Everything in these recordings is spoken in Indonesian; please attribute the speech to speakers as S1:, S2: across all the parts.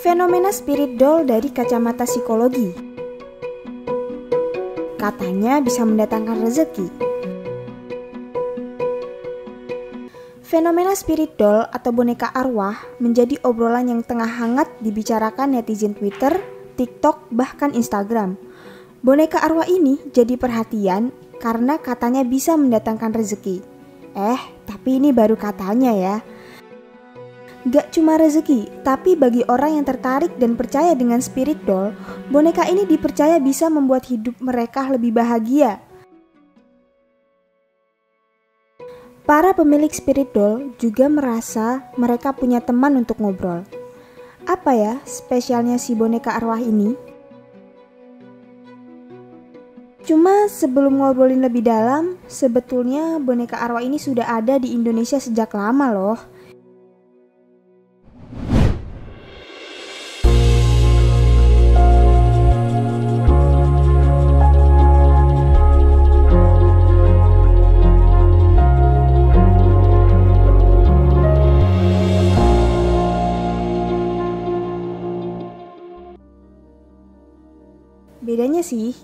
S1: Fenomena spirit doll dari kacamata psikologi. Katanya bisa mendatangkan rezeki. Fenomena spirit doll atau boneka arwah menjadi obrolan yang tengah hangat dibicarakan netizen Twitter, TikTok, bahkan Instagram. Boneka arwah ini jadi perhatian karena katanya bisa mendatangkan rezeki. Tapi ini baru katanya ya. Gak cuma rezeki, tapi bagi orang yang tertarik dan percaya dengan spirit doll, boneka ini dipercaya bisa membuat hidup mereka lebih bahagia. Para pemilik spirit doll juga merasa mereka punya teman untuk ngobrol. Apa ya spesialnya si boneka arwah ini? Cuma sebelum ngobrolin lebih dalam, sebetulnya boneka arwah ini sudah ada di Indonesia sejak lama loh. Bedanya sih,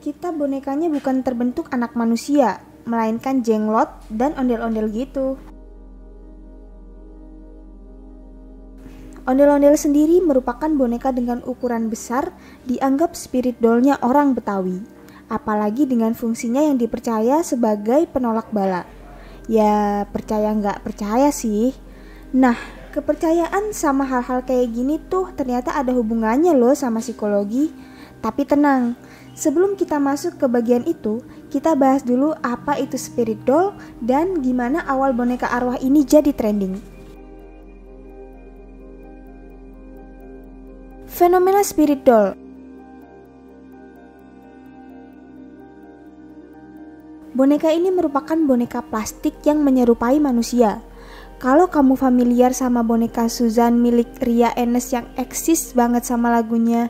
S1: kita bonekanya bukan terbentuk anak manusia, melainkan jenglot dan ondel-ondel gitu. Ondel-ondel sendiri merupakan boneka dengan ukuran besar, dianggap spirit doll-nya orang Betawi. Apalagi dengan fungsinya yang dipercaya sebagai penolak bala. Ya percaya nggak percaya sih. Nah, kepercayaan sama hal-hal kayak gini tuh ternyata ada hubungannya loh sama psikologi. Tapi tenang, sebelum kita masuk ke bagian itu, kita bahas dulu apa itu spirit doll dan gimana awal boneka arwah ini jadi trending. Fenomena spirit doll. Boneka ini merupakan boneka plastik yang menyerupai manusia. Kalau kamu familiar sama boneka Suzanne milik Ria Enes yang eksis banget sama lagunya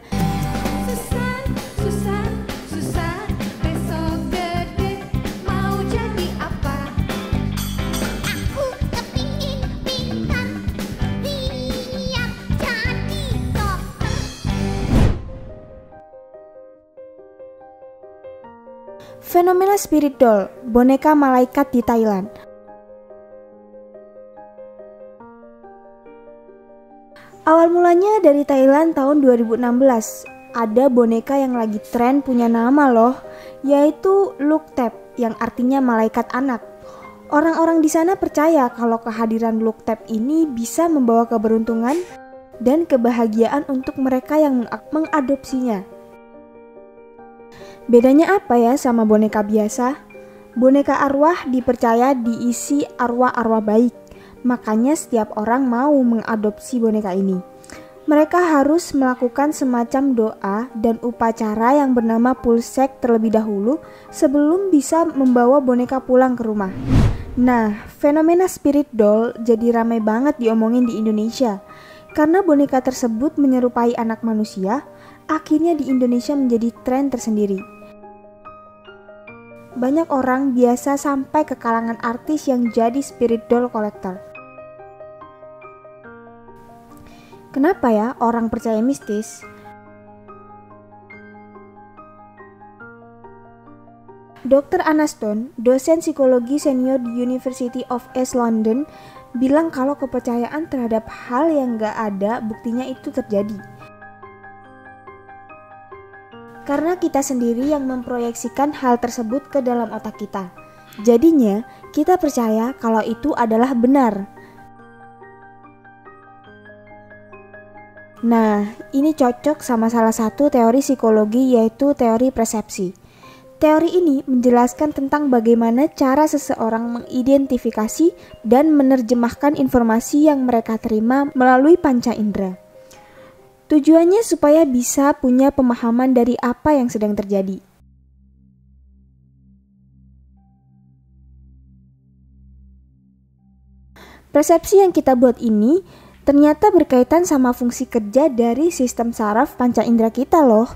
S1: fenomena spirit doll, boneka malaikat di Thailand. Awal mulanya dari Thailand tahun 2016. Ada boneka yang lagi tren punya nama loh, yaitu Luktep yang artinya malaikat anak. Orang-orang di sana percaya kalau kehadiran Luktep ini bisa membawa keberuntungan dan kebahagiaan untuk mereka yang mengadopsinya. Bedanya apa ya sama boneka biasa? Boneka arwah dipercaya diisi arwah-arwah baik. Makanya setiap orang mau mengadopsi boneka ini. Mereka harus melakukan semacam doa dan upacara yang bernama pulsek terlebih dahulu sebelum bisa membawa boneka pulang ke rumah. Nah, fenomena spirit doll jadi ramai banget diomongin di Indonesia. Karena boneka tersebut menyerupai anak manusia, akhirnya di Indonesia menjadi tren tersendiri. Banyak orang biasa sampai ke kalangan artis yang jadi spirit doll collector. Kenapa ya orang percaya mistis? Dr. Anna Stone, dosen psikologi senior di University of East London, bilang kalau kepercayaan terhadap hal yang gak ada buktinya itu terjadi. Karena kita sendiri yang memproyeksikan hal tersebut ke dalam otak kita. Jadinya, kita percaya kalau itu adalah benar. Nah, ini cocok sama salah satu teori psikologi yaitu teori persepsi. Teori ini menjelaskan tentang bagaimana cara seseorang mengidentifikasi dan menerjemahkan informasi yang mereka terima melalui panca indera. Tujuannya supaya bisa punya pemahaman dari apa yang sedang terjadi. Persepsi yang kita buat ini ternyata berkaitan sama fungsi kerja dari sistem saraf panca indera kita loh.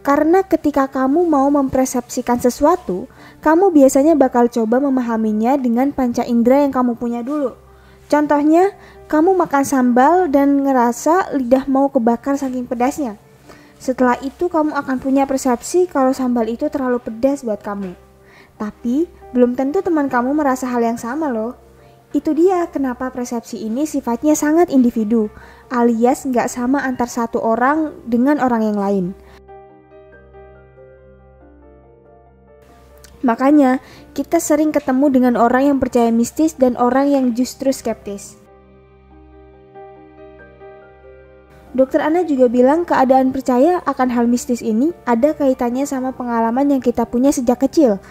S1: Karena ketika kamu mau mempersepsikan sesuatu, kamu biasanya bakal coba memahaminya dengan panca indera yang kamu punya dulu. Contohnya, kamu makan sambal dan ngerasa lidah mau kebakar saking pedasnya. Setelah itu kamu akan punya persepsi kalau sambal itu terlalu pedas buat kamu. Tapi, belum tentu teman kamu merasa hal yang sama loh. Itu dia kenapa persepsi ini sifatnya sangat individu, alias nggak sama antar satu orang dengan orang yang lain. Makanya, kita sering ketemu dengan orang yang percaya mistis dan orang yang justru skeptis. Dokter Ana juga bilang keadaan percaya akan hal mistis ini ada kaitannya sama pengalaman yang kita punya sejak kecil.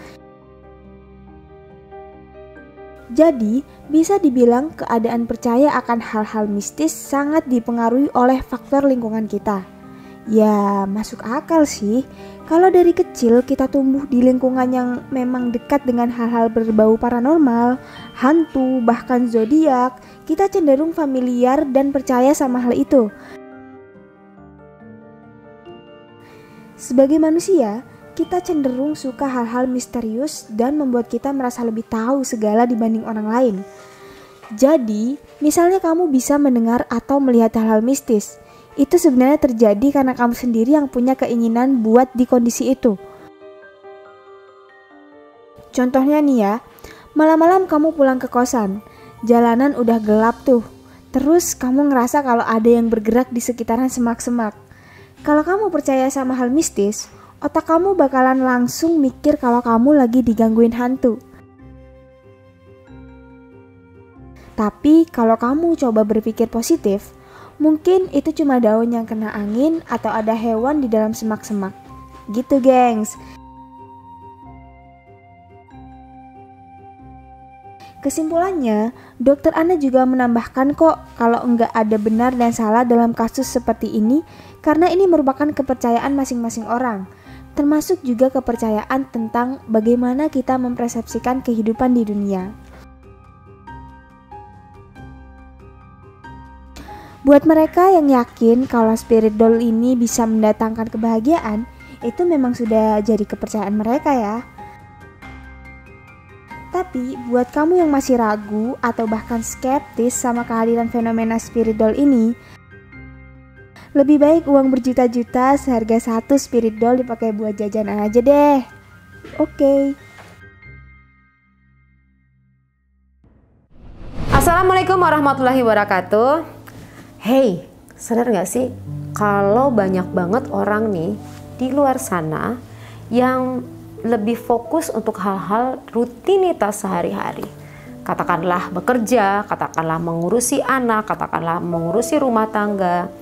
S1: Jadi, bisa dibilang keadaan percaya akan hal-hal mistis sangat dipengaruhi oleh faktor lingkungan kita. Ya, masuk akal sih. Kalau dari kecil kita tumbuh di lingkungan yang memang dekat dengan hal-hal berbau paranormal, hantu, bahkan zodiak, kita cenderung familiar dan percaya sama hal itu. Sebagai manusia, kita cenderung suka hal-hal misterius dan membuat kita merasa lebih tahu segala dibanding orang lain. Jadi, misalnya kamu bisa mendengar atau melihat hal-hal mistis, itu sebenarnya terjadi karena kamu sendiri yang punya keinginan buat di kondisi itu. Contohnya nih ya, malam-malam kamu pulang ke kosan, jalanan udah gelap tuh, terus kamu ngerasa kalau ada yang bergerak di sekitaran semak-semak. Kalau kamu percaya sama hal mistis, otak kamu bakalan langsung mikir kalau kamu lagi digangguin hantu. Tapi kalau kamu coba berpikir positif, mungkin itu cuma daun yang kena angin atau ada hewan di dalam semak-semak. Gitu gengs. Kesimpulannya, Dokter Ana juga menambahkan kok kalau enggak ada benar dan salah dalam kasus seperti ini karena ini merupakan kepercayaan masing-masing orang, termasuk juga kepercayaan tentang bagaimana kita mempersepsikan kehidupan di dunia. Buat mereka yang yakin kalau spirit doll ini bisa mendatangkan kebahagiaan, itu memang sudah jadi kepercayaan mereka ya. Tapi buat kamu yang masih ragu atau bahkan skeptis sama kehadiran fenomena spirit doll ini, lebih baik uang berjuta-juta seharga satu spirit doll dipakai buat jajanan aja deh. Oke.
S2: Assalamualaikum warahmatullahi wabarakatuh. Hey, sadar gak sih kalau banyak banget orang nih di luar sana yang lebih fokus untuk hal-hal rutinitas sehari-hari. Katakanlah bekerja, katakanlah mengurusi anak, katakanlah mengurusi rumah tangga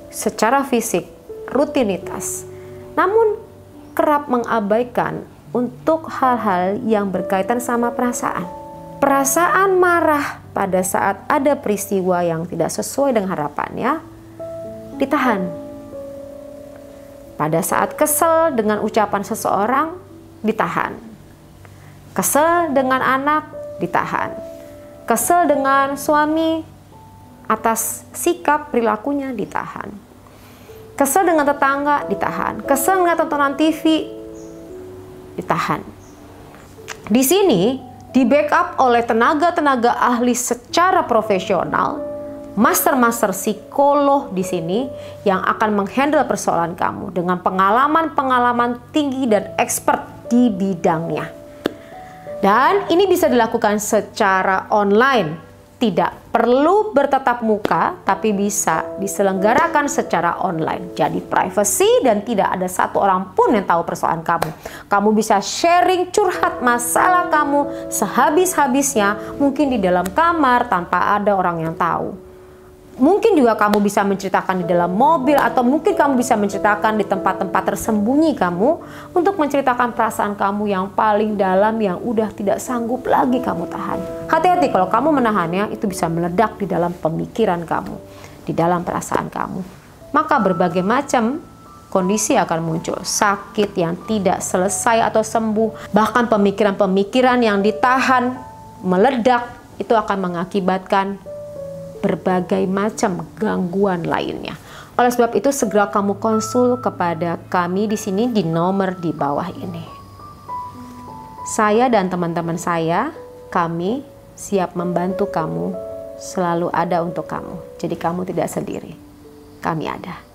S2: secara fisik, rutinitas. Namun kerap mengabaikan untuk hal-hal yang berkaitan sama perasaan. Perasaan marah pada saat ada peristiwa yang tidak sesuai dengan harapannya ditahan. Pada saat kesel dengan ucapan seseorang, ditahan. Kesel dengan anak, ditahan. Kesel dengan suami atas sikap perilakunya, ditahan. Kesel dengan tetangga, ditahan. Kesel dengan tontonan TV, ditahan. Di sini, di backup oleh tenaga-tenaga ahli secara profesional, master-master psikolog di sini yang akan menghandle persoalan kamu dengan pengalaman-pengalaman tinggi dan expert di bidangnya. Dan ini bisa dilakukan secara online. Tidak perlu bertatap muka, tapi bisa diselenggarakan secara online. Jadi privacy dan tidak ada satu orang pun yang tahu persoalan kamu. Kamu bisa sharing curhat masalah kamu sehabis-habisnya, mungkin di dalam kamar tanpa ada orang yang tahu. Mungkin juga kamu bisa menceritakan di dalam mobil atau mungkin kamu bisa menceritakan di tempat-tempat tersembunyi kamu untuk menceritakan perasaan kamu yang paling dalam yang udah tidak sanggup lagi kamu tahan. Hati-hati kalau kamu menahannya, itu bisa meledak di dalam pemikiran kamu, di dalam perasaan kamu. Maka berbagai macam kondisi akan muncul, sakit yang tidak selesai atau sembuh, bahkan pemikiran-pemikiran yang ditahan meledak, itu akan mengakibatkan berbagai macam gangguan lainnya. Oleh sebab itu segera kamu konsul kepada kami di sini di nomor di bawah ini. Saya dan teman-teman saya, kami siap membantu kamu selalu ada untuk kamu. Jadi kamu tidak sendiri. Kami ada.